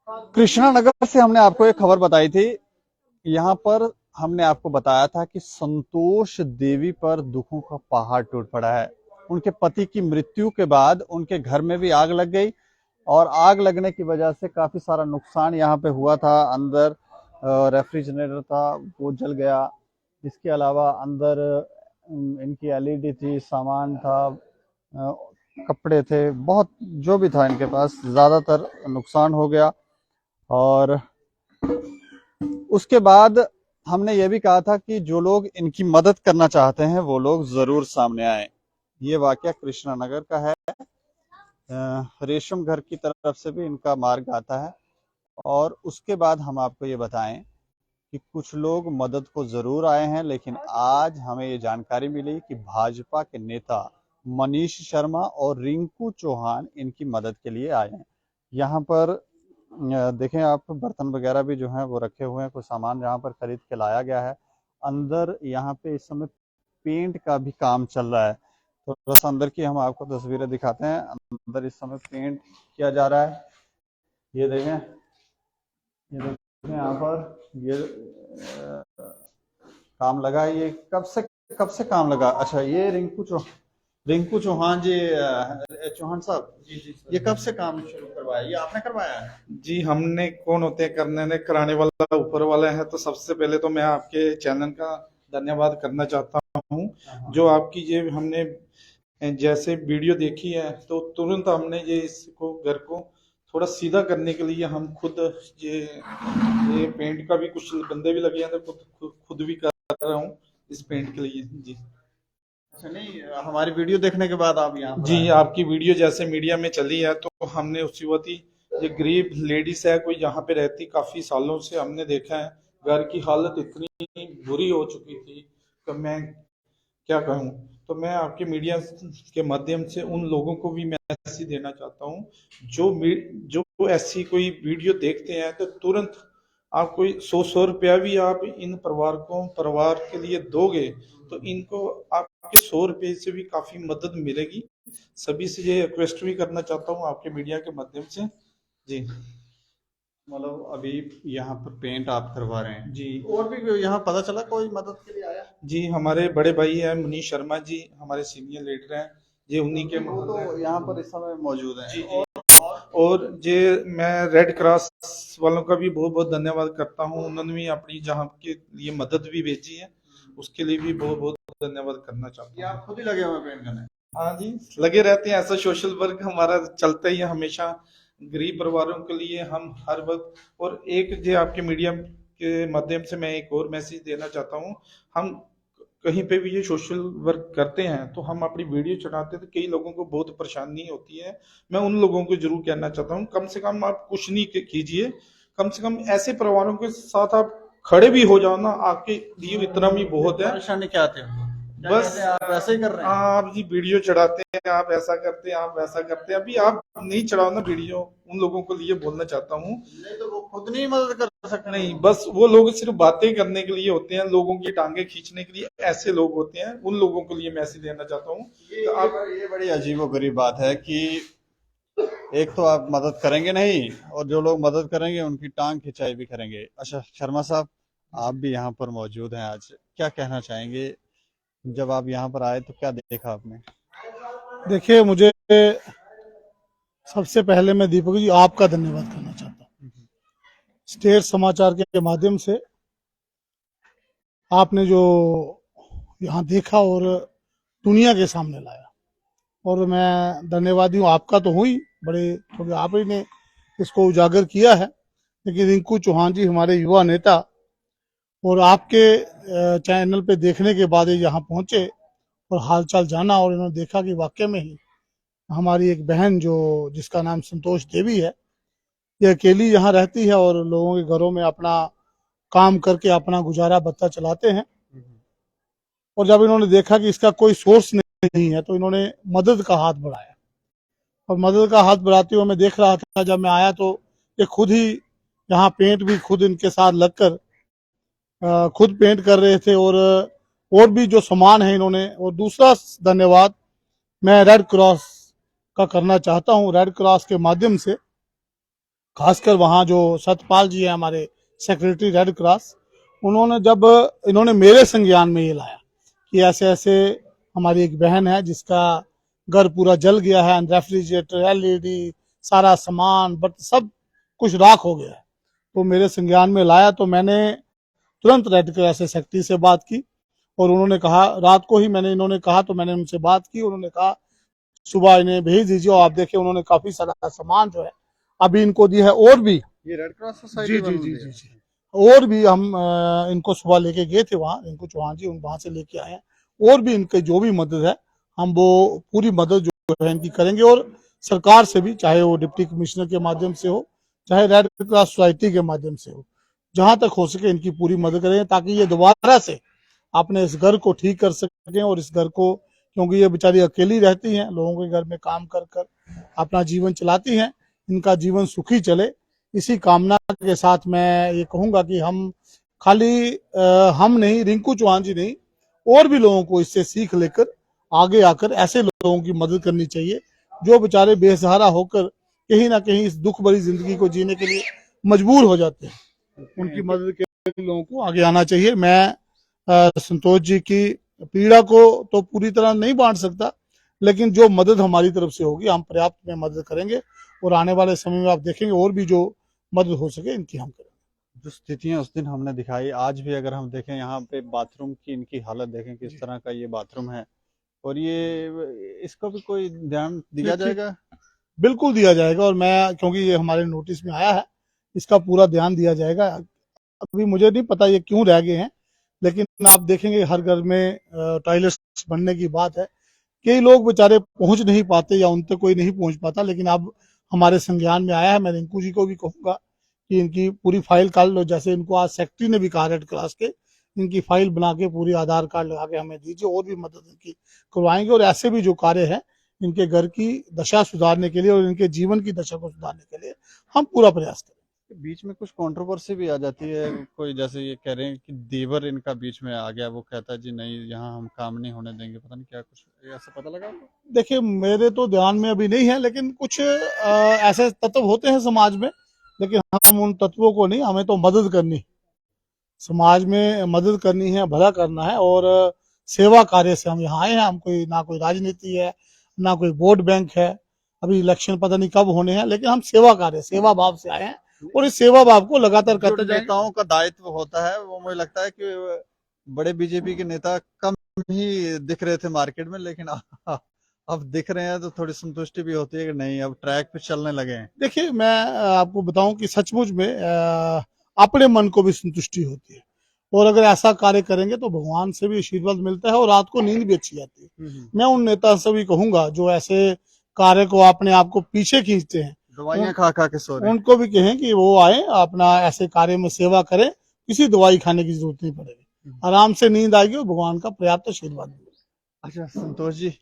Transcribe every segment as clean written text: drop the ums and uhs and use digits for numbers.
कृष्णा नगर से हमने आपको एक खबर बताई थी। यहाँ पर हमने आपको बताया था कि संतोष देवी पर दुखों का पहाड़ टूट पड़ा है। उनके पति की मृत्यु के बाद उनके घर में भी आग लग गई और आग लगने की वजह से काफी सारा नुकसान यहाँ पे हुआ था। अंदर रेफ्रिजरेटर था, वो जल गया। इसके अलावा अंदर इनकी एलईडी थी, सामान था, अ, कपड़े थे, बहुत जो भी था इनके पास, ज्यादातर नुकसान हो गया। और उसके बाद हमने ये भी कहा था कि जो लोग इनकी मदद करना चाहते हैं वो लोग जरूर सामने आए। ये वाकया कृष्णा नगर का है। रेशम घर की तरफ से भी इनका मार्ग आता है। और उसके बाद हम आपको ये बताएं कि कुछ लोग मदद को जरूर आए हैं, लेकिन आज हमें ये जानकारी मिली कि भाजपा के नेता मनीष शर्मा और रिंकू चौहान इनकी मदद के लिए आए हैं। यहाँ पर देखें आप, बर्तन वगैरह भी जो हैं वो रखे हुए हैं, कुछ सामान यहाँ पर खरीद के लाया गया है। अंदर यहाँ पे इस समय पेंट का भी काम चल रहा है। तो थोड़ा सा अंदर की हम आपको तस्वीरें दिखाते हैं। अंदर इस समय पेंट किया जा रहा है। ये देखें, ये देखें यहाँ पर ये काम लगा है। ये कब से काम लगा? अच्छा, ये रिंकू चौहान जी, चौहान साहब जी जी ये सर। कब से काम शुरू करवाया? ये आपने करवाया है? जी हमने कौन होते हैं करने ने कराने वाला ऊपर वाला है। तो सबसे पहले तो मैं आपके चैनल का धन्यवाद करना चाहता हूँ। हाँ हाँ। जो आपकी ये हमने जैसे वीडियो देखी है तो तुरंत हमने ये इसको घर को थोड़ा सीधा करने के लिए हम खुद ये ये पेंट का भी कुछ बंदे भी लगे हैं तो खुद भी कर रहा हूँ इस पेंट के लिए। जी अच्छा, नहीं, हमारी वीडियो देखने के बाद आप यहाँ पर जी आए? आपकी वीडियो जैसे मीडिया में चली है तो हमने उसी वक्त ही, ये गरीब लेडीज है कोई यहाँ पे रहती काफी सालों से, हमने देखा है घर की हालत इतनी बुरी हो चुकी थी कि मैं क्या कहूँ। तो मैं आपके मीडिया के माध्यम से उन लोगों को भी मैसेज देना चाहता हूँ जो ऐसी कोई वीडियो देखते हैं तो तुरंत आप कोई 100 रुपया भी आप इन परिवार के लिए दोगे तो इनको आपके 100 रुपये से भी काफी मदद मिलेगी। सभी से ये रिक्वेस्ट भी करना चाहता हूँ आपके मीडिया के माध्यम से। जी मतलब अभी यहाँ पर पेंट आप करवा रहे हैं? जी और भी यहाँ पता चला कोई मदद के लिए आया? जी हमारे बड़े भाई हैं मनीष शर्मा जी, हमारे सीनियर लीडर हैं। ये उन्हीं के वो तो यहाँ पर इस समय मौजूद हैं। जी जी। और ये मैं रेड क्रॉस वालों का भी बहुत बहुत धन्यवाद करता हूँ। उन्होंने भी अपनी जहाँ के लिए मदद भी भेजी है, उसके लिए भी बहुत बहुत धन्यवाद करना ये चाहता हूँ। आप खुद ही लगे हुए पेंट करने? हाँ जी, लगे रहते हैं, ऐसा सोशल वर्क हमारा चलता ही है हमेशा। गरीब परिवारों के लिए हम हर वक्त। और एक जो आपके मीडिया के माध्यम से मैं एक और मैसेज देना चाहता हूँ। हम कहीं पे भी ये सोशल वर्क करते हैं तो हम अपनी वीडियो चढ़ाते हैं तो कई लोगों को बहुत परेशानी होती है। मैं उन लोगों को जरूर कहना चाहता हूँ कम से कम आप कुछ नहीं कीजिए, कम से कम ऐसे परिवारों के साथ आप खड़े भी हो जाओ ना, आपके लिए इतना भी बहुत है। परेशानी क्या थे? क्या बस कहते हैं, आप ऐसे ही कर रहे हैं? आप जी वीडियो चढ़ाते हैं, आप ऐसा करते हैं, आप वैसा करते हैं। अभी आप नहीं चढ़ाओ ना वीडियो, उन लोगों को लिए बोलना चाहता हूँ। नहीं तो वो खुद नहीं मदद कर सकते? नहीं, बस वो लोग सिर्फ बातें करने के लिए होते हैं, लोगों की टांगे खींचने के लिए ऐसे लोग होते हैं। उन लोगों के लिए मैसेज देना चाहता हूँ ये तो ये, आप बड़ी- ये बड़ी अजीबोगरीब बात है कि एक तो आप मदद करेंगे नहीं, और जो लोग मदद करेंगे उनकी टांग खिंचाई भी करेंगे। अच्छा शर्मा साहब, आप भी यहाँ पर मौजूद हैं आज, क्या कहना चाहेंगे? जब आप यहाँ पर आए तो क्या देखा आपने? देखिए, मुझे सबसे पहले मैं दीपक जी आपका धन्यवाद करना चाहता हूँ। स्टेट समाचार के माध्यम से आपने जो यहाँ देखा और दुनिया के सामने लाया, और मैं धन्यवादी हूँ आपका तो हूँ ही, बड़े क्योंकि आप ही ने इसको उजागर किया है। लेकिन रिंकू चौहान जी हमारे युवा नेता, और आपके चैनल पे देखने के बाद ये यहाँ पहुंचे और हालचाल जाना, और इन्होंने देखा कि वाकई में ही हमारी एक बहन जो जिसका नाम संतोष देवी है, ये अकेली यहाँ रहती है और लोगों के घरों में अपना काम करके अपना गुजारा बत्ता चलाते हैं। और जब इन्होंने देखा कि इसका कोई सोर्स नहीं है तो इन्होंने मदद का हाथ बढ़ाया, और मदद का हाथ बढ़ाते हुए मैं देख रहा था, जब मैं आया तो ये खुद ही यहाँ पेंट भी खुद इनके साथ लगकर खुद पेंट कर रहे थे, और भी जो सामान है इन्होंने। और दूसरा धन्यवाद मैं रेड क्रॉस का करना चाहता हूँ। रेड क्रॉस के माध्यम से खासकर वहाँ जो सतपाल जी है हमारे सेक्रेटरी रेड क्रॉस, उन्होंने जब इन्होंने मेरे संज्ञान में ये लाया कि ऐसे ऐसे हमारी एक बहन है जिसका घर पूरा जल गया है, रेफ्रिजरेटर, एलईडी, सारा सामान बट सब कुछ राख हो गया है, तो मेरे संज्ञान में लाया। तो मैंने तुरंत रेड क्रॉस सेक्रेटरी से बात की और उन्होंने कहा, रात को ही मैंने इन्होंने कहा तो मैंने उनसे बात की, उन्होंने कहा सुबह इन्हें भेज दीजिए। और आप देखिए उन्होंने काफी सारा सामान जो है अभी इनको दिया है, और भी ये रेड क्रॉस जी सोसाइटी जी बन जी रही है। जी जी और भी हम इनको सुबह लेके गए थे वहाँ, रिंकू चौहान जी वहां से लेके आए हैं, और भी इनके जो भी मदद है हम वो पूरी मदद जो है इनकी करेंगे। और सरकार से भी, चाहे वो डिप्टी कमिश्नर के माध्यम से हो, चाहे रेड क्रॉस सोसाइटी के माध्यम से हो, जहां तक हो सके इनकी पूरी मदद करें ताकि ये दोबारा से अपने इस घर को ठीक कर सकें। और इस घर को, क्योंकि ये बेचारी अकेली रहती हैं, लोगों के घर में काम कर कर अपना जीवन चलाती हैं, इनका जीवन सुखी चले, इसी कामना के साथ मैं ये कहूंगा कि हम खाली हम नहीं, रिंकू चौहान जी नहीं, और भी लोगों को इससे सीख लेकर आगे आकर ऐसे लोगों की मदद करनी चाहिए जो बेचारे बेसहारा होकर कहीं ना कहीं इस दुख भरी जिंदगी को जीने के लिए मजबूर हो जाते हैं। उनकी मदद के लिए लोगों को आगे आना चाहिए। मैं संतोष जी की पीड़ा को तो पूरी तरह नहीं बांट सकता, लेकिन जो मदद हमारी तरफ से होगी हम पर्याप्त में मदद करेंगे, और आने वाले समय में आप देखेंगे और भी जो मदद हो सके इनकी हम करेंगे। जो स्थितियां उस दिन हमने दिखाई, आज भी अगर हम देखें यहाँ पे बाथरूम की इनकी हालत देखें, किस तरह का ये बाथरूम है, और ये इसको भी कोई ध्यान दिया जाएगा। बिल्कुल दिया जाएगा, और मैं, क्योंकि ये हमारे नोटिस में आया है, इसका पूरा ध्यान दिया जाएगा। अभी मुझे नहीं पता ये क्यों रह गए हैं, लेकिन आप देखेंगे हर घर में टॉयलेट्स बनने की बात है। कई लोग बेचारे पहुंच नहीं पाते या उन तक कोई नहीं पहुंच पाता, लेकिन अब हमारे संज्ञान में आया है। मैं रिंकू जी को भी कहूंगा कि इनकी पूरी फाइल कर लो, जैसे इनको आज सेक्रेटरी ने भी कहा रेड क्रॉस के, इनकी फाइल बना के पूरी आधार कार्ड लगा के हमें दीजिए, और भी मदद इनकी करवाएंगे। और ऐसे भी जो कार्य है इनके घर की दशा सुधारने के लिए और इनके जीवन की दशा को सुधारने के लिए हम पूरा प्रयास करें। बीच में कुछ कंट्रोवर्सी भी आ जाती है, कोई जैसे ये कह रहे हैं कि देवर इनका बीच में आ गया, वो कहता है जी नहीं यहाँ हम काम नहीं होने देंगे, पता नहीं क्या कुछ ऐसा पता लगा आपको? देखिए मेरे तो ध्यान में अभी नहीं है, लेकिन कुछ ऐसे तत्व होते हैं समाज में, लेकिन हम उन तत्वों को नहीं, हमें तो मदद करनी, समाज में मदद करनी है, भला करना है, और सेवा कार्य से हम यहाँ आए हैं। हम कोई ना कोई राजनीति है, ना कोई वोट बैंक है, अभी इलेक्शन पता नहीं कब होने हैं, लेकिन हम सेवा कार्य, सेवा भाव से आए हैं, और इस सेवा भाव को लगातार जो करते जाएंगे। नेताओं का दायित्व होता है वो मुझे लगता है कि बड़े बीजेपी के नेता कम ही दिख रहे थे मार्केट में, लेकिन अब दिख रहे हैं तो थोड़ी संतुष्टि भी होती है कि नहीं अब ट्रैक पे चलने लगे हैं। देखिए मैं आपको बताऊं कि सचमुच में अपने मन को भी संतुष्टि होती है, और अगर ऐसा कार्य करेंगे तो भगवान से भी आशीर्वाद मिलता है और रात को नींद भी अच्छी आती है। मैं उन नेता से भी कहूंगा जो ऐसे कार्य को अपने आप को पीछे खींचते हैं, दवाइयां खा खा के सो रहे हैं। उनको भी कहें कि वो आए अपना ऐसे कार्य में सेवा करें, किसी दवाई खाने की जरूरत नहीं पड़ेगी, आराम से नींद आएगी और भगवान का पर्याप्त आशीर्वाद मिलेगा। अच्छा संतोष जी,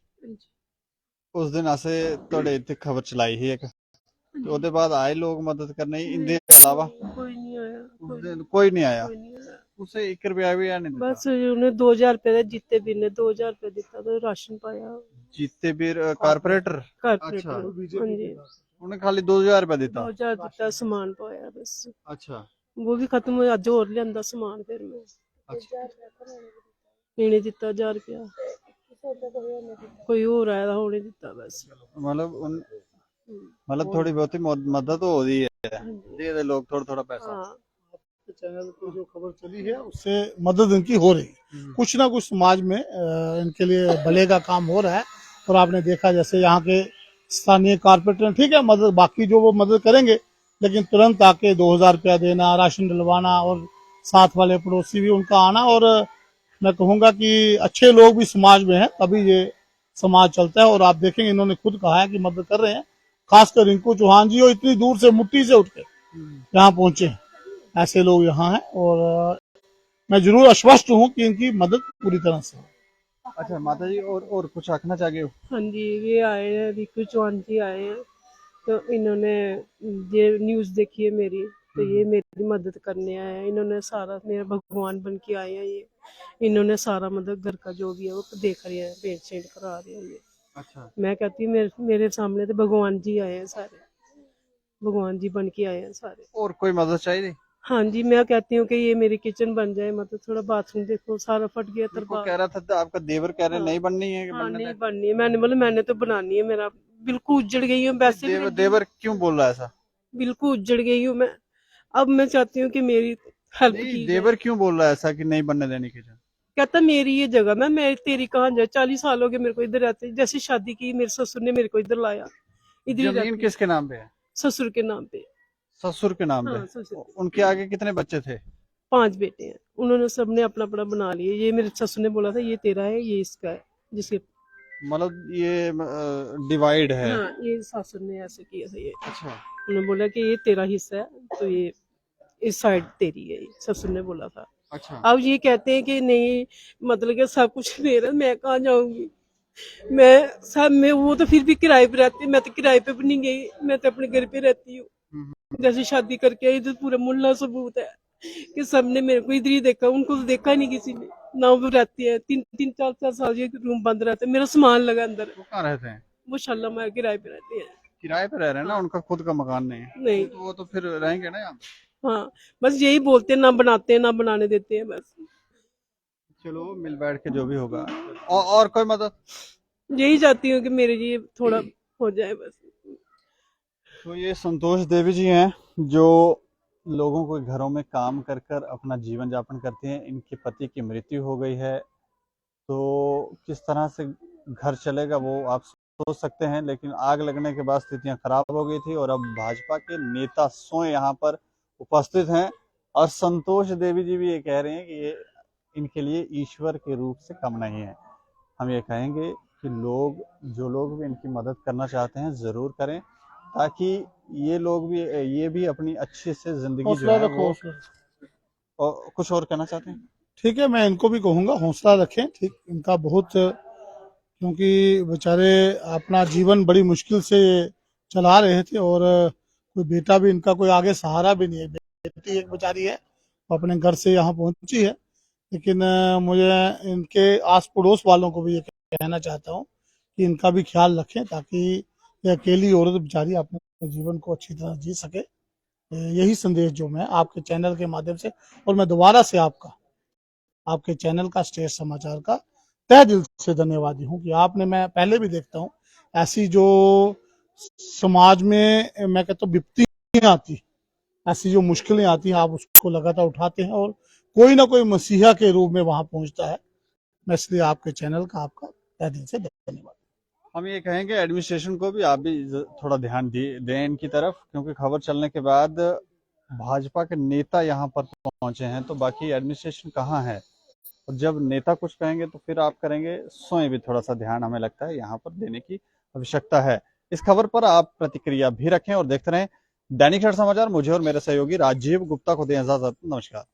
उस दिन असे थोड़े इतने खबर चलाई ही एक, तो ਉਹਦੇ बाद आए लोग मदद करने, इनके अलावा कोई नहीं आया, उस दिन कोई नहीं आया, कोई नहीं आया। उसे 1 रुपया भी नहीं दिता। बस उन्हें 2000 रुपए ਦਾ जीते भी ने 2000 रुपए दिता तो राशन पाया जीते बीर कारपोरेटर, कारपोरेटर अच्छा। हाँ जी उन्हें खाली 2000 रुपया दिता। 2000 दिता सामान पाया बस अच्छा वो भी खत्म हो अज होर लियांदा सामान फिर मैं अच्छा इन्हें दिता 1000 रुपया कोई होर आया था उन्हें दिता बस मतलब थोड़ी बहुत ही मदद हो रही है, दे दे लोग थोड़ा थोड़ा पैसा। हाँ चैनल पर जो खबर चली है उससे मदद इनकी हो रही है, कुछ ना कुछ समाज में इनके लिए भले का काम हो रहा है। और आपने देखा जैसे यहाँ के स्थानीय कारपोरेटर, ठीक है मदद, बाकी जो वो मदद करेंगे, लेकिन तुरंत आके 2000 रुपया देना, राशन डलवाना, और साथ वाले पड़ोसी भी उनका आना। और मैं कहूँगा कि अच्छे लोग भी समाज में हैं तभी ये समाज चलता है। और आप देखेंगे इन्होंने खुद कहा है कि मदद कर रहे हैं, खासकर रिंकू चौहान जी, और इतनी दूर से मुट्ठी से उठ के यहाँ पहुंचे हैं, ऐसे लोग यहाँ हैं। और मैं जरूर आश्वस्त हूँ कि इनकी मदद पूरी तरह से। अच्छा माता जी, और कुछ आखना चाहिए? हाँ जी ये आए हैं रिंकू चौहान जी आए हैं, तो इन्होंने ये न्यूज़ देखी है मेरी, तो ये मेरी मदद करने आए हैं। इन्होंने सारा, मेरा भगवान बन के आए हैं ये, इन्होंने सारा मतलब घर का जो भी है वो देख रहे हैं, पेंट शेंट करा रहे हैं ये। अच्छा मैं कहती हूँ मेरे सामने तो भगवान जी आए हैं सारे। भगवान जी बन के आए हैं सारे। और कोई मदद चाहिए? हाँ जी, मैं कहती हूँ कि ये मेरी किचन बन जाए, मतलब थोड़ा बाथरूम देखो सारा फट गया उनको तरपाल। कह रहा था, आपका देवर कह रहे हाँ नहीं बननी है कि हाँ, बनने नहीं दे? बननी है। मैंने बोला मैंने तो बनानी है, मेरा बिल्कुल उजड़ गई हूँ, वैसे भी देवर नहीं, देवर क्यों बोल रहा है ऐसा? बिल्कुल उजड़ गई हूँ मैं। अब मैं चाहती हूँ कि मेरी हेल्प नहीं, की जाए। देवर क्यों बोल रहा है ऐसा कि नहीं बनने देनी किचन? कहता मेरी ये जगह, मैं तेरी कहाँ जाए, 40 साल हो गए मेरे को इधर रहते, जैसे शादी की मेरे ससुर ने मेरे को इधर लाया, इधर ही जमीन रहती हूँ किसके नाम पे है? ससुर के नाम पे। ससुर के नाम पे। हाँ ससुर के, उनके आगे कितने बच्चे थे? 5 बेटे हैं, उन्होंने सबने अपना अपना बना लिया। ये मेरे ससुर ने बोला था ये तेरा है, ये इसका है, जिसके। मतलब ये डिवाइड है? हाँ, ये ससुर ने ऐसे किया था ये। अच्छा। उन्होंने बोला कि ये तेरा हिस्सा है, तो ये इस साइड तेरी है, ये ससुर ने बोला था। अच्छा। अब ये कहते हैं कि नहीं, मतलब कि सब कुछ मेरा, मैं कहाँ जाऊंगी, मैं सब में, वो तो फिर भी किराए पे रहती है, मैं तो किराए पे भी नहीं गई, मैं तो अपने घर पे रहती हूँ। हम्म, जैसे शादी करके आई तो पूरा मुल्ला सबूत है कि सबने मेरे को इधर ही देखा, उनको तो देखा नहीं किसी ने। ना वो रहती है 3-4 साल ये रूम बंद रहता है, मेरा सामान लगा अंदर। वो कहाँ रहते हैं? वो शाला मार किराए पे रहते हैं। किराए पे रह रहे हैं ना, हाँ उनका खुद का मकान नहीं है। नहीं, तो वो तो फिर रहेंगे ना यहाँ पे। हाँ बस यही बोलते हैं, ना बनाते हैं ना बनाने देते हैं बस। चलो मिल बैठ के जो भी होगा। और कोई मदद? यही चाहती हूँ कि मेरे लिए थोड़ा हो जाए बस। तो ये संतोष देवी जी हैं जो लोगों को घरों में काम कर कर अपना जीवन यापन करते हैं। इनके पति की मृत्यु हो गई है, तो किस तरह से घर चलेगा वो आप सोच सकते हैं। लेकिन आग लगने के बाद स्थितियां खराब हो गई थी और अब भाजपा के नेता स्वयं यहाँ पर उपस्थित हैं और संतोष देवी जी भी ये कह रहे हैं कि ये इनके लिए ईश्वर के रूप से कम नहीं है। हम ये कहेंगे कि जो लोग भी इनकी मदद करना चाहते हैं ज़रूर करें, ताकि ये भी अपनी अच्छे से जिंदगी जो हौसला है रखो, वो। हौसला। और कुछ और कहना चाहते हैं? ठीक है, मैं इनको भी कहूँगा हौसला रखें। ठीक, इनका बहुत, क्योंकि बेचारे अपना जीवन बड़ी मुश्किल से चला रहे थे, और कोई बेटा भी इनका, कोई आगे सहारा भी नहीं है। बेटी एक बेचारी है, वो अपने घर से यहाँ पहुंची है। लेकिन मुझे इनके आस पड़ोस वालों को भी ये कहना चाहता हूँ कि इनका भी ख्याल रखें, ताकि ये अकेली औरत बेचारी अपने जीवन को अच्छी तरह जी सके। यही संदेश जो मैं आपके चैनल के माध्यम से, और मैं दोबारा से आपके चैनल का, स्टेट समाचार का तहे दिल से धन्यवादी हूँ कि आपने, मैं पहले भी देखता हूँ ऐसी जो समाज में मैं कहता हूँ विपत्तियां आती, ऐसी जो मुश्किलें आती हैं, आप उसको लगातार उठाते हैं और कोई ना कोई मसीहा के रूप में वहां पहुंचता है। मैं इसलिए आपके चैनल का, आपका तहे दिल से धन्यवाद। हम ये कहेंगे एडमिनिस्ट्रेशन को भी, आप भी थोड़ा ध्यान दें इनकी तरफ, क्योंकि खबर चलने के बाद भाजपा के नेता यहाँ पर पहुंचे हैं, तो बाकी एडमिनिस्ट्रेशन कहाँ है? और जब नेता कुछ कहेंगे तो फिर आप करेंगे, स्वयं भी थोड़ा सा ध्यान हमें लगता है यहाँ पर देने की आवश्यकता है। इस खबर पर आप प्रतिक्रिया भी रखें और देखते रहें दैनिक सवेरा समाचार। मुझे और मेरे सहयोगी राजीव गुप्ता को दें इजाजत। नमस्कार।